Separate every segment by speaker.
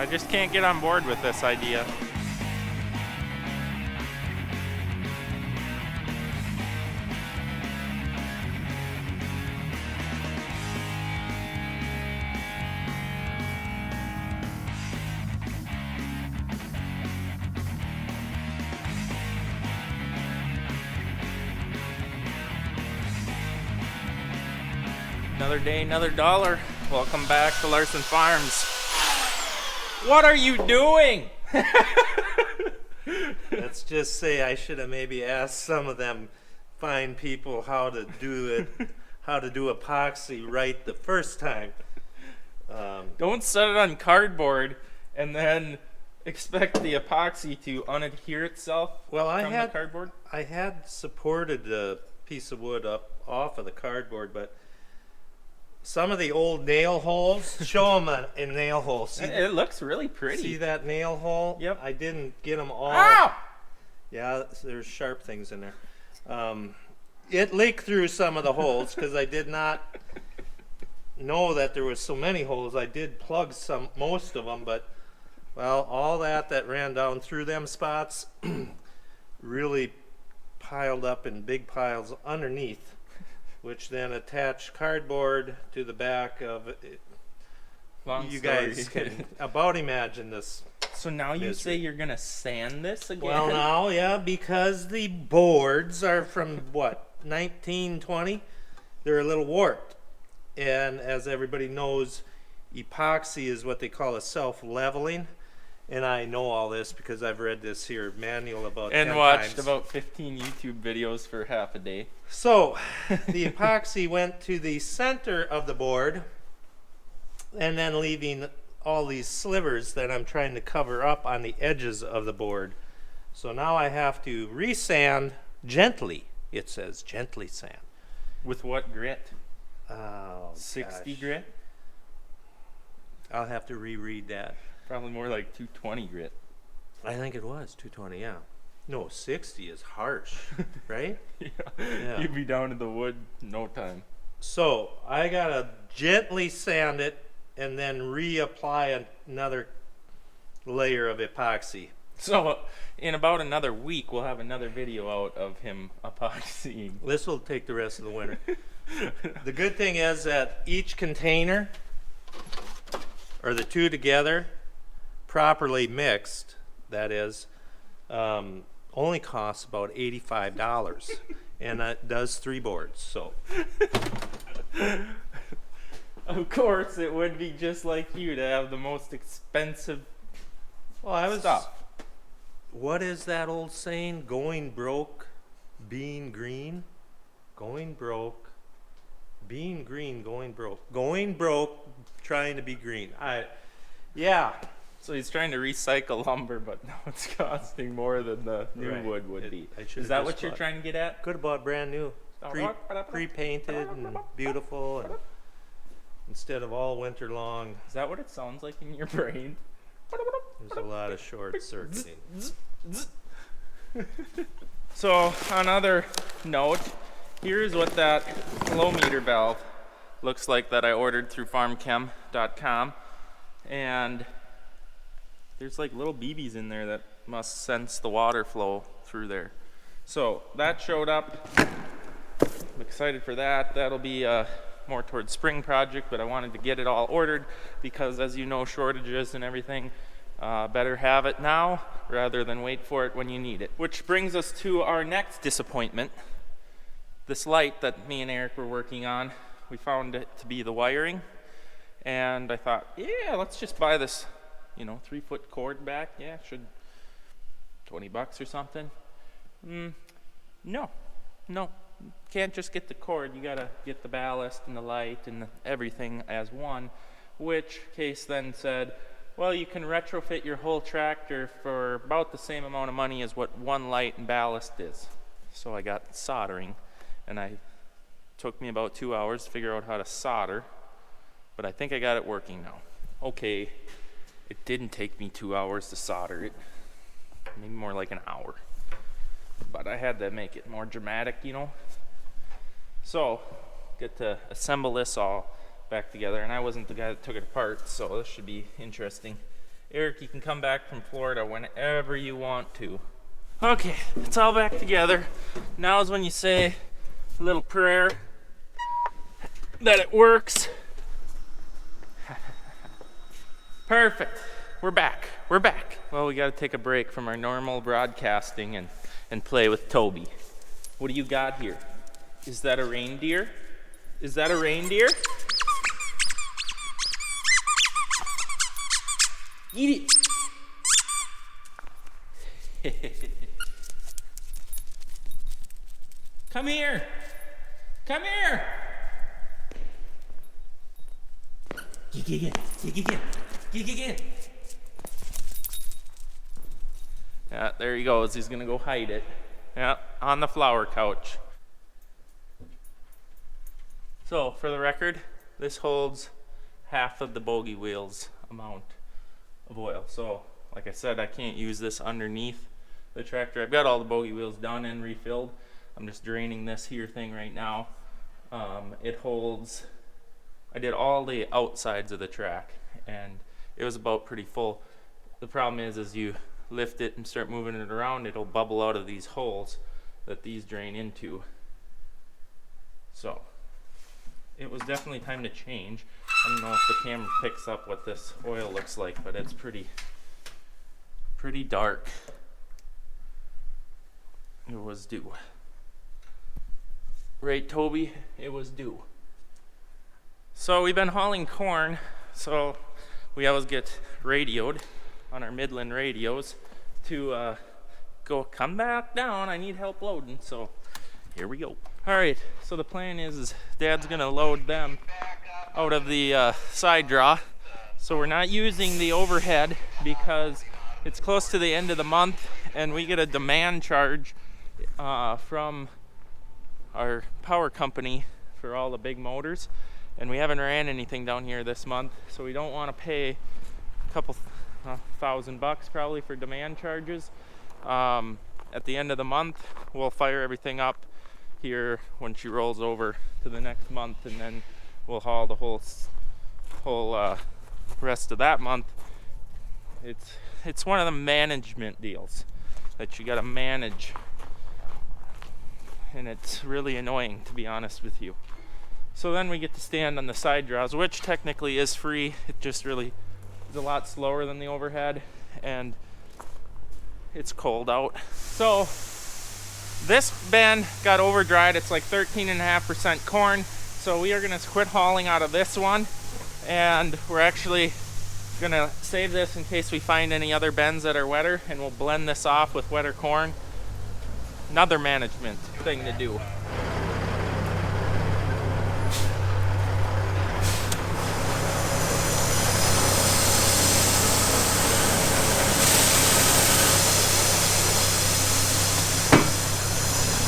Speaker 1: I just can't get on board with this idea. Another day, another dollar. Welcome back to Larson Farms. What are you doing?
Speaker 2: Let's just say I should have maybe asked some of them fine people how to do it, how to do epoxy right the first time.
Speaker 1: Don't set it on cardboard and then expect the epoxy to unadhere itself from the cardboard.
Speaker 2: I had supported a piece of wood up off of the cardboard, but some of the old nail holes, show them a nail hole. See,
Speaker 1: it looks really pretty.
Speaker 2: See that nail hole?
Speaker 1: Yep.
Speaker 2: I didn't get them all.
Speaker 1: Ow!
Speaker 2: Yeah, there's sharp things in there. It leaked through some of the holes because I did not know that there was so many holes. I did plug most of them, but well, all that ran down through them spots really piled up in big piles underneath, which then attached cardboard to the back of it. You guys can about imagine this.
Speaker 1: So now you say you're gonna sand this again?
Speaker 2: Well, now, yeah, because the boards are from what, 1920? They're a little warped, and as everybody knows, epoxy is what they call a self-leveling. And I know all this because I've read this here manual about 10 times.
Speaker 1: And watched about 15 YouTube videos for half a day.
Speaker 2: So the epoxy went to the center of the board and then leaving all these slivers that I'm trying to cover up on the edges of the board. So now I have to resand gently. It says gently sand.
Speaker 1: With what grit?
Speaker 2: Oh,
Speaker 1: 60
Speaker 2: gosh.
Speaker 1: grit?
Speaker 2: I'll have to reread that.
Speaker 1: Probably more like 220 grit.
Speaker 2: I think it was 220, yeah. No, 60 is harsh, right?
Speaker 1: Yeah. You'd be down in the wood in no time.
Speaker 2: So I gotta gently sand it and then reapply another layer of epoxy.
Speaker 1: So in about another week, we'll have another video out of him epoxying.
Speaker 2: This will take the rest of the winter. The good thing is that each container, or the two together, properly mixed, that is, only costs about $85, and it does 3 boards. So,
Speaker 1: of course, it would be just like you to have the most expensive stuff.
Speaker 2: What is that old saying? Going broke, being green. Going broke, being green. Going broke. Going broke, trying to be green. Yeah.
Speaker 1: So he's trying to recycle lumber, but now it's costing more than the new wood would be. Is that what you're trying to get at?
Speaker 2: Could have bought brand new, pre-painted and beautiful, and instead of all winter long.
Speaker 1: Is that what it sounds like in your brain?
Speaker 2: There's a lot of short circuiting.
Speaker 1: So on another note, here's what that flow meter valve looks like that I ordered through farmchem.com, and there's like little BBs in there that must sense the water flow through there. So that showed up. I'm excited for that. That'll be more towards spring project, but I wanted to get it all ordered because, as you know, shortages and everything, better have it now rather than wait for it when you need it. Which brings us to our next disappointment. This light that me and Eric were working on, we found it to be the wiring, and I thought, yeah, let's just buy this 3-foot cord back. Yeah, should $20 or something. No, can't just get the cord. You gotta get the ballast and the light and everything as one, which Case then said, well, you can retrofit your whole tractor for about the same amount of money as what one light and ballast is. So I got soldering, and it took me about 2 hours to figure out how to solder, but I think I got it working now. Okay, it didn't take me 2 hours to solder it, maybe more like an hour, but I had to make it more dramatic, So, get to assemble this all back together, and I wasn't the guy that took it apart, so this should be interesting. Eric, you can come back from Florida whenever you want to. Okay, it's all back together. Now is when you say a little prayer that it works. Perfect. We're back. We're back. Well, we got to take a break from our normal broadcasting and play with Toby. What do you got here? Is that a reindeer? Is that a reindeer? Eat it. Come here. Come here. Get. Yeah, there he goes. He's gonna go hide it. Yeah, on the flower couch. So, for the record, this holds half of the bogey wheel's amount of oil. So, like I said, I can't use this underneath the tractor. I've got all the bogey wheels done and refilled. I'm just draining this here thing right now. It holds, I did all the outsides of the track and it was about pretty full. The problem is you lift it and start moving it around, it'll bubble out of these holes that these drain into. So it was definitely time to change. I don't know if the camera picks up what this oil looks like, but it's pretty dark. It was due. Right, Toby? It was due. So we've been hauling corn, so we always get radioed on our Midland radios to go, come back down, I need help loading. So here we go. All right, so the plan is Dad's gonna load them out of the side draw. So we're not using the overhead because it's close to the end of the month and we get a demand charge from our power company for all the big motors, and we haven't ran anything down here this month, so we don't want to pay a couple $1,000 probably for demand charges. At the end of the month we'll fire everything up here when she rolls over to the next month, and then we'll haul the whole rest of that month. It's one of the management deals that you got to manage, and it's really annoying, to be honest with you. So then we get to stand on the side draws, which technically is free. It just really is a lot slower than the overhead, and it's cold out. So this bin got over dried. It's like 13.5% corn. So we are gonna quit hauling out of this one, and we're actually gonna save this in case we find any other bins that are wetter, and we'll blend this off with wetter corn. Another management thing to do.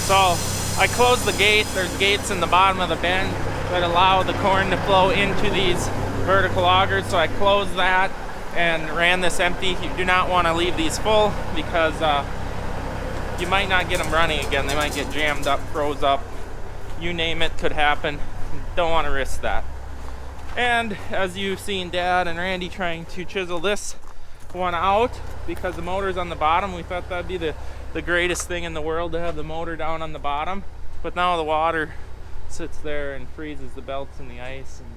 Speaker 1: So I closed the gate. There's gates in the bottom of the bin that allow the corn to flow into these vertical augers. So I closed that and ran this empty. You do not want to leave these full because you might not get them running again. They might get jammed up, froze up, you name it, could happen. Don't want to risk that. And as you've seen Dad and Randy trying to chisel this one out because the motor's on the bottom, we thought that'd be the greatest thing in the world to have the motor down on the bottom. But now the water sits there and freezes the belts and the ice, and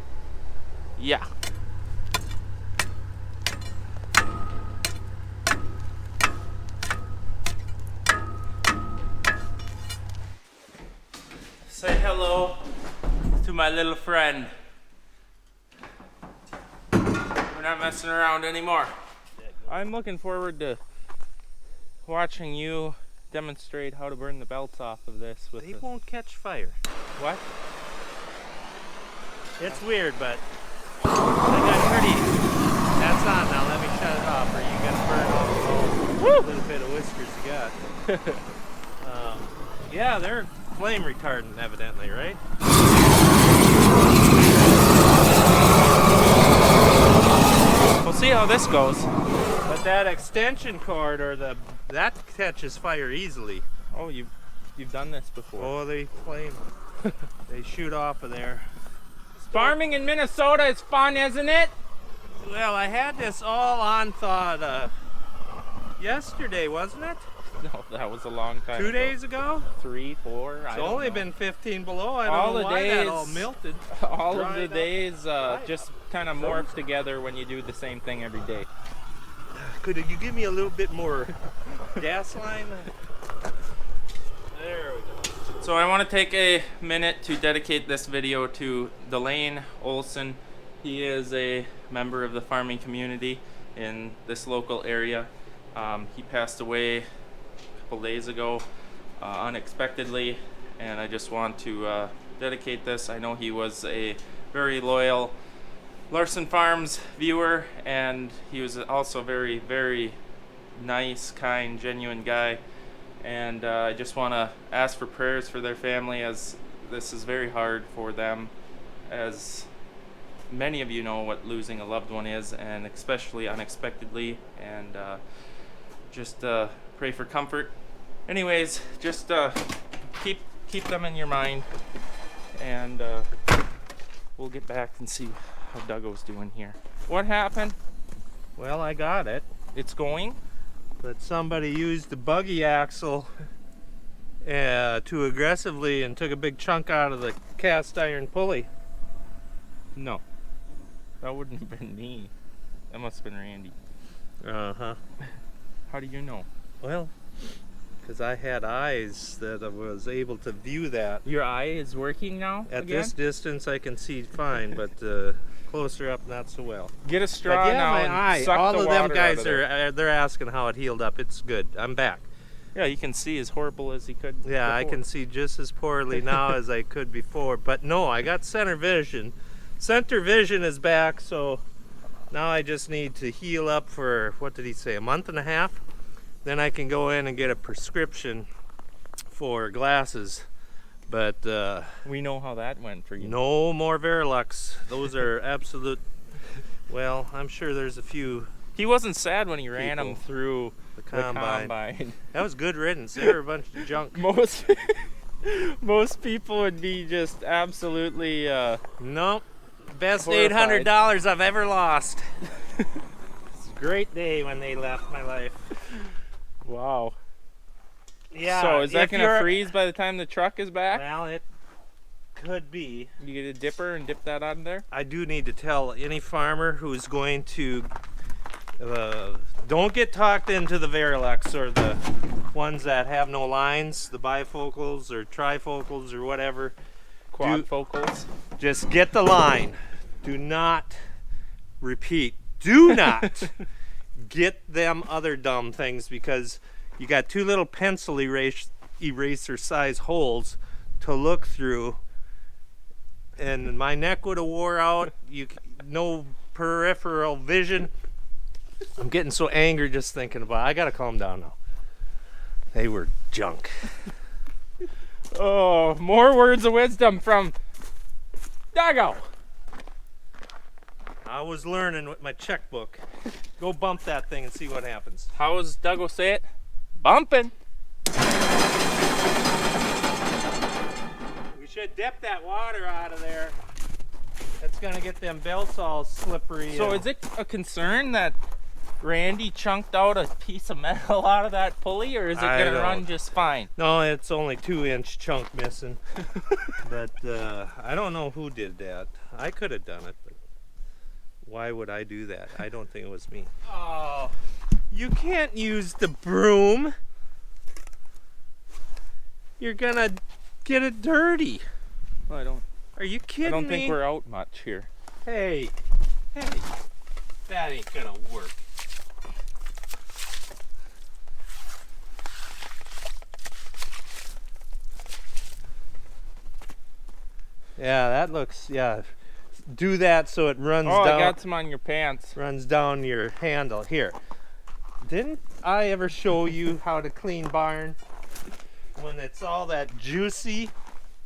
Speaker 1: yeah. Say hello to my little friend. We're not messing around anymore. I'm looking forward to watching you demonstrate how to burn the belts off of this.
Speaker 2: They won't catch fire.
Speaker 1: What?
Speaker 2: It's weird, but I got pretty. That's on now. Let me shut it off, or you gotta burn off the little bit of whiskers you got. Yeah, they're flame retardant, evidently, right?
Speaker 1: We'll see how this goes.
Speaker 2: But that extension cord or that catches fire easily.
Speaker 1: Oh, you've done this before.
Speaker 2: Oh, they flame. They shoot off of there.
Speaker 1: Farming in Minnesota is fun, isn't it?
Speaker 2: Well, I had this all on thought yesterday, wasn't it?
Speaker 1: No, that was a long time
Speaker 2: 2
Speaker 1: ago.
Speaker 2: days ago?
Speaker 1: 3, 4, I
Speaker 2: It's
Speaker 1: don't
Speaker 2: only
Speaker 1: know.
Speaker 2: been 15 below. I
Speaker 1: All
Speaker 2: don't know
Speaker 1: the
Speaker 2: why that
Speaker 1: days-
Speaker 2: all melted.
Speaker 1: All of the
Speaker 2: dried up.
Speaker 1: days
Speaker 2: Dried
Speaker 1: just kind of morph together when you do the same thing every day.
Speaker 2: Could you give me a little bit more gas line? There we go.
Speaker 1: So I want to take a minute to dedicate this video to Delane Olson. He is a member of the farming community in this local area. He passed away a couple days ago unexpectedly, and I just want to dedicate this. I know he was a very loyal Larson Farms viewer, and he was also very, very nice, kind, genuine guy. And I just want to ask for prayers for their family, as this is very hard for them, as many of you know what losing a loved one is, and especially unexpectedly. And just pray for comfort. Anyways, just keep them in your mind, and we'll get back and see how Duggo's doing here. What happened?
Speaker 2: Well, I got it.
Speaker 1: It's going?
Speaker 2: But somebody used the buggy axle too aggressively and took a big chunk out of the cast iron pulley.
Speaker 1: No. That wouldn't have been me. That must have been Randy.
Speaker 2: Uh-huh.
Speaker 1: How do you know?
Speaker 2: Well, because I had eyes that I was able to view that.
Speaker 1: Your eye is working now
Speaker 2: At
Speaker 1: again?
Speaker 2: this distance, I can see fine, but closer up, not so well.
Speaker 1: Get a straw
Speaker 2: But yeah,
Speaker 1: now
Speaker 2: my
Speaker 1: and
Speaker 2: eye.
Speaker 1: suck
Speaker 2: All
Speaker 1: the
Speaker 2: of
Speaker 1: water
Speaker 2: them guys
Speaker 1: out of there.
Speaker 2: they're asking how it healed up. It's good. I'm back.
Speaker 1: Yeah, you can see as horrible as he could.
Speaker 2: Yeah, I
Speaker 1: before.
Speaker 2: can see just as poorly now as I could before. But no, I got center vision. Center vision is back, so now I just need to heal up for, what did he say, a month and a half? Then I can go in and get a prescription for glasses. But
Speaker 1: We know how that went for you.
Speaker 2: no more Verilux. Those are absolute, well, I'm sure there's a few.
Speaker 1: He wasn't sad when he ran them
Speaker 2: People.
Speaker 1: through
Speaker 2: The
Speaker 1: the
Speaker 2: combine.
Speaker 1: combine.
Speaker 2: That was good riddance. They were a bunch of junk.
Speaker 1: Most people would be just absolutely
Speaker 2: Nope. Best
Speaker 1: Horrified.
Speaker 2: $800 I've ever lost. It's a great day when they left my life.
Speaker 1: wow.
Speaker 2: Yeah.
Speaker 1: So is that
Speaker 2: if
Speaker 1: gonna
Speaker 2: you're-
Speaker 1: freeze by the time the truck is back?
Speaker 2: Well, it could be.
Speaker 1: You get a dipper and dip that on there?
Speaker 2: I do need to tell any farmer who's going to don't get talked into the Verilux or the ones that have no lines, the bifocals or trifocals or whatever.
Speaker 1: Quadfocals.
Speaker 2: Just get the line. Do not repeat. Do not get them other dumb things, because you got two little pencil eraser size holes to look through, and my neck would have wore out. No peripheral vision. I'm getting so angry just thinking about it. I gotta calm down now. They were junk.
Speaker 1: Oh, more words of wisdom from Duggo.
Speaker 2: I was learning with my checkbook. Go bump that thing and see what happens.
Speaker 1: How does Duggo say it? Bumping.
Speaker 2: We should dip that water out of there. That's gonna get them belts all slippery.
Speaker 1: So is it a concern that Randy chunked out a piece of metal out of that pulley, or is it
Speaker 2: I
Speaker 1: gonna
Speaker 2: don't.
Speaker 1: run just fine?
Speaker 2: No, it's only 2-inch chunk missing. But I don't know who did that. I could have done it, but why would I do that? I don't think it was me. Oh, you can't use the broom. You're gonna get it dirty.
Speaker 1: Well, I don't.
Speaker 2: Are you kidding
Speaker 1: I don't
Speaker 2: me?
Speaker 1: think we're out much here.
Speaker 2: Hey, that ain't gonna work. Yeah, that looks, yeah. Do that so it runs
Speaker 1: Oh,
Speaker 2: down.
Speaker 1: I got some on your pants.
Speaker 2: Runs down your handle. Here. Didn't I ever show you how to clean barn when it's all that juicy?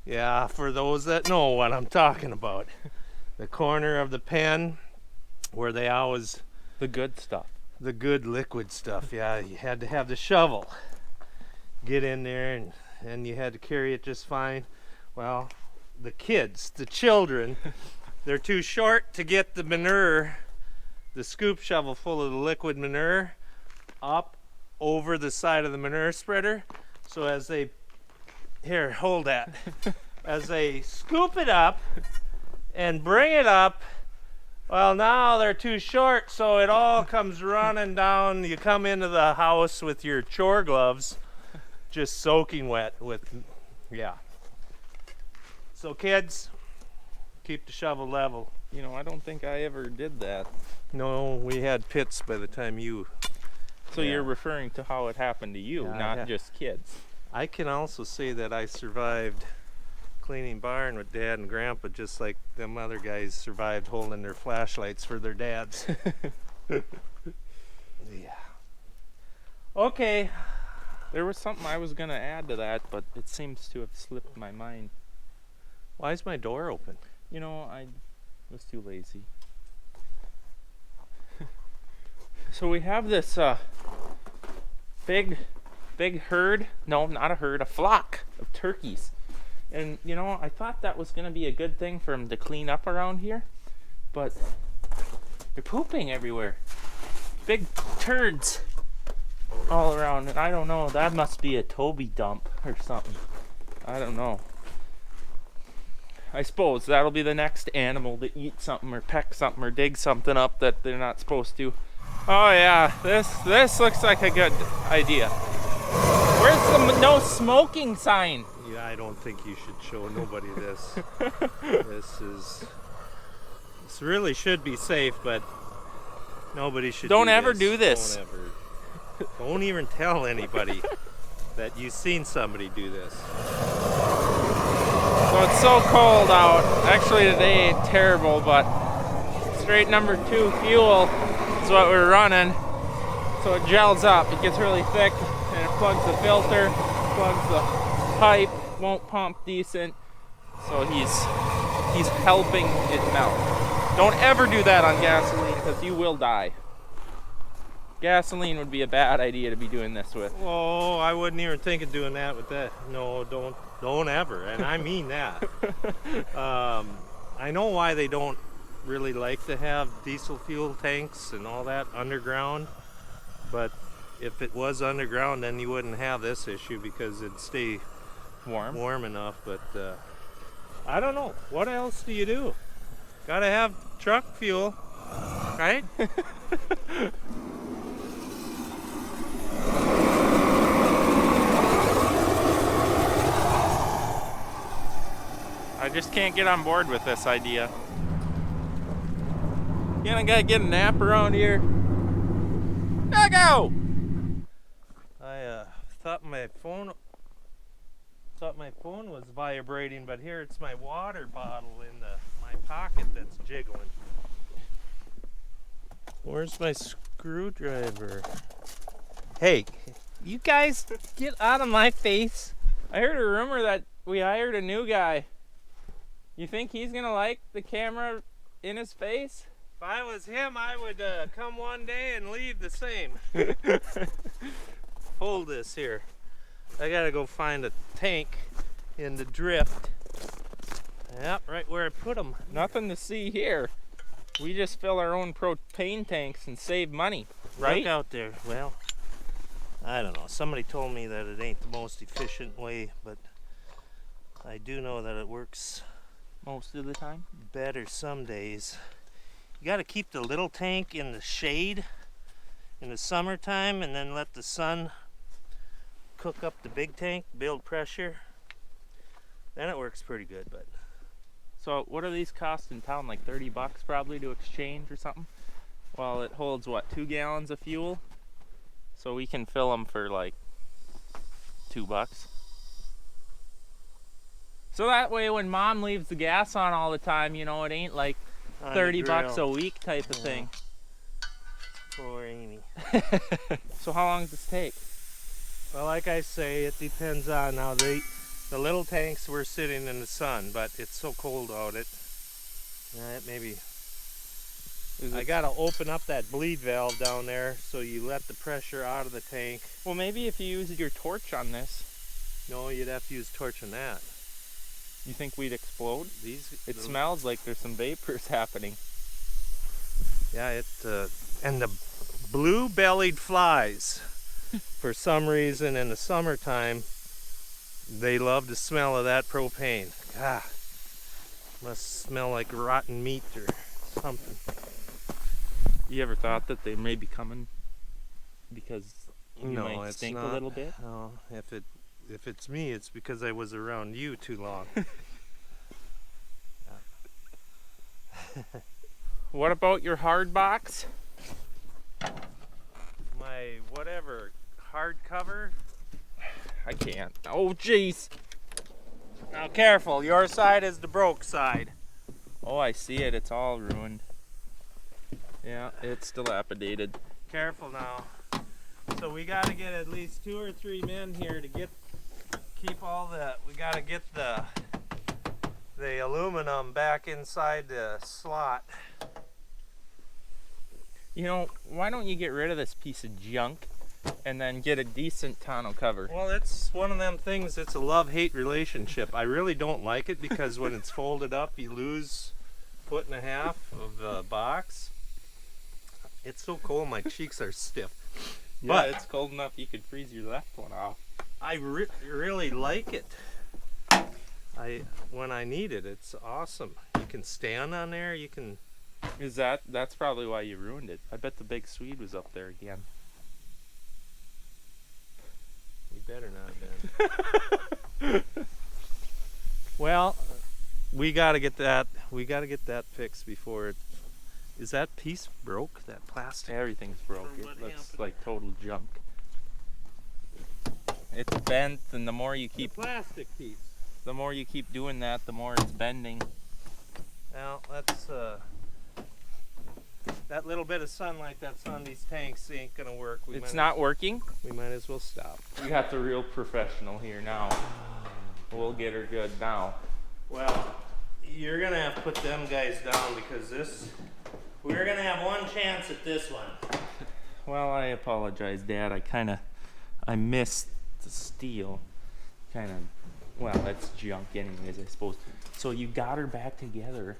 Speaker 2: Yeah, for those that know what I'm talking about. The corner of the pen where they always,
Speaker 1: The good stuff.
Speaker 2: the good liquid stuff. Yeah, you had to have the shovel. Get in there and you had to carry it just fine. Well, the kids, the children, they're too short to get the manure the scoop shovel full of the liquid manure up over the side of the manure spreader. So as they, here, hold that. As they scoop it up and bring it up, well, now they're too short, so it all comes running down. You come into the house with your chore gloves just soaking wet with, yeah. So kids, keep the shovel level.
Speaker 1: You know, I don't think I ever did that.
Speaker 2: No, we had pits by the time you.
Speaker 1: So you're referring to how it happened to you, not just kids.
Speaker 2: I can also say that I survived cleaning barn with Dad and Grandpa, just like them other guys survived holding their flashlights for their dads. Yeah. Okay.
Speaker 1: There was something I was going to add to that, but it seems to have slipped my mind.
Speaker 2: Why is my door open?
Speaker 1: You know, I was too lazy. So we have this big herd, no, not a herd, a flock of turkeys. And, you know, I thought that was going to be a good thing for them to clean up around here, but they're pooping everywhere. Big turds all around, and I don't know, that must be a Toby dump or something. I don't know. I suppose that'll be the next animal to eat something or peck something or dig something up that they're not supposed to. Oh yeah, this looks like a good idea. Where's the no smoking sign?
Speaker 2: Yeah, I don't think you should show nobody this. This really should be safe, but nobody should
Speaker 1: Don't ever do this.
Speaker 2: Don't ever. Don't even tell anybody that you've seen somebody do this.
Speaker 1: So it's so cold out. Actually today, terrible, but straight number 2 fuel is what we're running. So it gels up. It gets really thick and it plugs the filter, plugs the pipe, won't pump decent. So he's helping it melt. Don't ever do that on gasoline because you will die. Gasoline would be a bad idea to be doing this with.
Speaker 2: Oh, I wouldn't even think of doing that with that. No, don't ever. And I mean that. I know why they don't really like to have diesel fuel tanks and all that underground. But if it was underground, then you wouldn't have this issue because it'd stay warm enough. But I don't know. What else do you do? Gotta have truck fuel, right?
Speaker 1: I just can't get on board with this idea. You gotta get a nap around here. Go!
Speaker 2: I thought my phone was vibrating, but here it's my water bottle in my pocket that's jiggling. Where's my screwdriver? Hey, you guys get out of my face.
Speaker 1: I heard a rumor that we hired a new guy. You think he's gonna like the camera in his face?
Speaker 2: If I was him, I would come one day and leave the same. Hold this here. I gotta go find a tank in the drift. Yep, right where I put them.
Speaker 1: Nothing to see here. We just fill our own propane tanks and save money, right?
Speaker 2: Look out there. Well, I don't know. Somebody told me that it ain't the most efficient way, but I do know that it works
Speaker 1: most of the time.
Speaker 2: Better some days. You got to keep the little tank in the shade in the summertime and then let the sun cook up the big tank, build pressure. Then it works pretty good. But
Speaker 1: so what do these cost in town? Like 30 bucks probably to exchange or something? Well, it holds what, 2 gallons of fuel? So we can fill them for like $2. So that way when Mom leaves the gas on all the time, you know, it ain't like 30 bucks a week type of thing.
Speaker 2: Poor Amy.
Speaker 1: So how long does this take?
Speaker 2: Well, like I say, it depends on now. The little tanks were sitting in the sun, but it's so cold out. Maybe I gotta open up that bleed valve down there so you let the pressure out of the tank.
Speaker 1: Well, maybe if you used your torch on this.
Speaker 2: No, you'd have to use torch on that.
Speaker 1: You think we'd explode?
Speaker 2: It
Speaker 1: smells like there's some vapors happening.
Speaker 2: Yeah, and the blue-bellied flies, for some reason in the summertime, they love the smell of that propane. God, must smell like rotten meat or something.
Speaker 1: You ever thought that they may be coming because you
Speaker 2: No,
Speaker 1: might
Speaker 2: it's
Speaker 1: stink
Speaker 2: not.
Speaker 1: a little bit?
Speaker 2: No, if it's me, it's because I was around you too long.
Speaker 1: What about your hard box?
Speaker 2: My whatever hardcover.
Speaker 1: I can't. Oh, jeez.
Speaker 2: Now careful, your side is the broke side.
Speaker 1: Oh, I see it. It's all ruined. Yeah, it's dilapidated.
Speaker 2: Careful now. So we got to get at least 2 or 3 men here to keep all the. We got to get the aluminum back inside the slot.
Speaker 1: You know, why don't you get rid of this piece of junk and then get a decent tonneau cover?
Speaker 2: Well, it's one of them things. It's a love-hate relationship. I really don't like it because when it's folded up, you lose 1.5 feet of the box. It's so cold, my cheeks are stiff.
Speaker 1: Yeah,
Speaker 2: But
Speaker 1: it's cold enough you could freeze your left one off.
Speaker 2: I really like it. When I need it, it's awesome. You can stand on there. You can.
Speaker 1: That's probably why you ruined it. I bet the big Swede was up there again.
Speaker 2: You better not have been. Well, we gotta get that. We gotta get that fixed before it. Is that piece broke? That plastic?
Speaker 1: Everything's broke.
Speaker 2: Or
Speaker 1: It
Speaker 2: what
Speaker 1: looks
Speaker 2: happened?
Speaker 1: like total junk. It's bent, and the more you keep
Speaker 2: Plastic piece.
Speaker 1: doing that, the more it's bending.
Speaker 2: Well, that's that little bit of sunlight that's on these tanks ain't gonna work.
Speaker 1: It's not working.
Speaker 2: We might as well stop.
Speaker 1: We got the real professional here now. We'll get her good now.
Speaker 2: Well, you're gonna have to put them guys down because we're gonna have one chance at this one.
Speaker 1: Well, I apologize, Dad. I missed the steel. Well, that's junk anyways, I suppose. So you got her back together.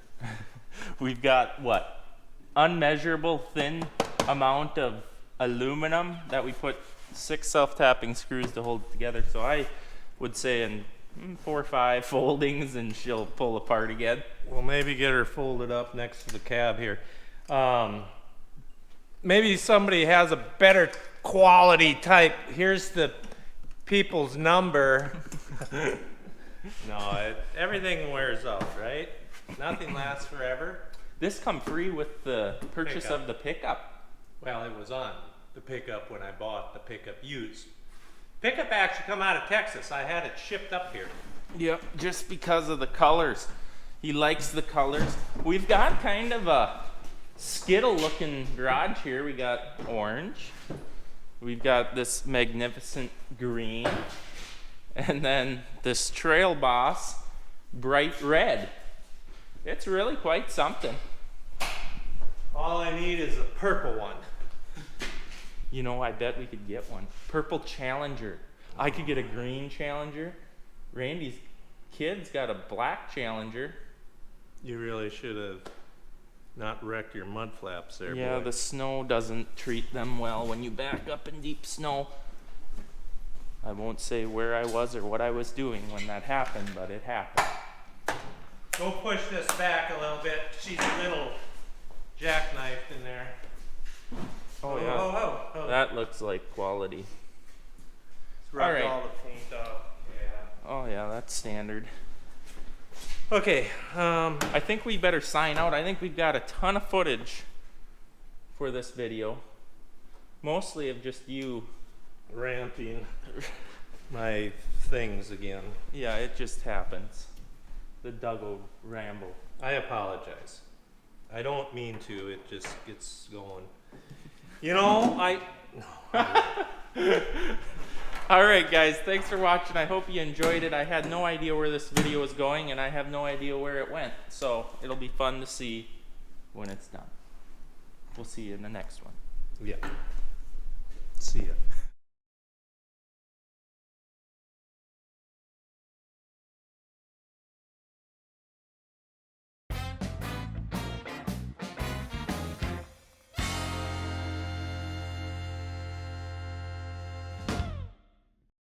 Speaker 1: We've got, what? Unmeasurable thin amount of aluminum that we put 6 self-tapping screws to hold it together. So I would say in 4 or 5 foldings and she'll pull apart again.
Speaker 2: We'll maybe get her folded up next to the cab here. Maybe somebody has a better quality type. Here's the people's number. No, everything wears out, right? Nothing lasts forever.
Speaker 1: This come free with the purchase
Speaker 2: Pickup.
Speaker 1: of the pickup.
Speaker 2: Well, it was on the pickup when I bought the pickup used. Pickup actually come out of Texas. I had it shipped up here.
Speaker 1: Yep, just because of the colors. He likes the colors. We've got kind of a Skittle looking garage here. We got orange. We've got this magnificent green. And then this Trail Boss bright red. It's really quite something.
Speaker 2: All I need is a purple one.
Speaker 1: You know, I bet we could get one. Purple Challenger. I could get a green Challenger. Randy's kid's got a black Challenger.
Speaker 2: You really should have not wrecked your mud flaps there,
Speaker 1: Yeah,
Speaker 2: boy.
Speaker 1: the snow doesn't treat them well when you back up in deep snow. I won't say where I was or what I was doing when that happened, but it happened.
Speaker 2: Go push this back a little bit. She's a little jackknifed in there.
Speaker 1: Oh yeah,
Speaker 2: Oh.
Speaker 1: that looks like quality.
Speaker 2: It's rubbed
Speaker 1: Alright.
Speaker 2: all the paint off. Yeah.
Speaker 1: Oh yeah, that's standard.
Speaker 2: Okay,
Speaker 1: I think we better sign out. I think we've got a ton of footage for this video. Mostly of just you.
Speaker 2: ramping my things again.
Speaker 1: Yeah, it just happens. The Duggo ramble.
Speaker 2: I apologize. I don't mean to, it just gets going. You know,
Speaker 1: Alright guys, thanks for watching. I hope you enjoyed it. I had no idea where this video was going and I have no idea where it went. So it'll be fun to see when it's done. We'll see you in the next one.
Speaker 2: Yeah. See ya.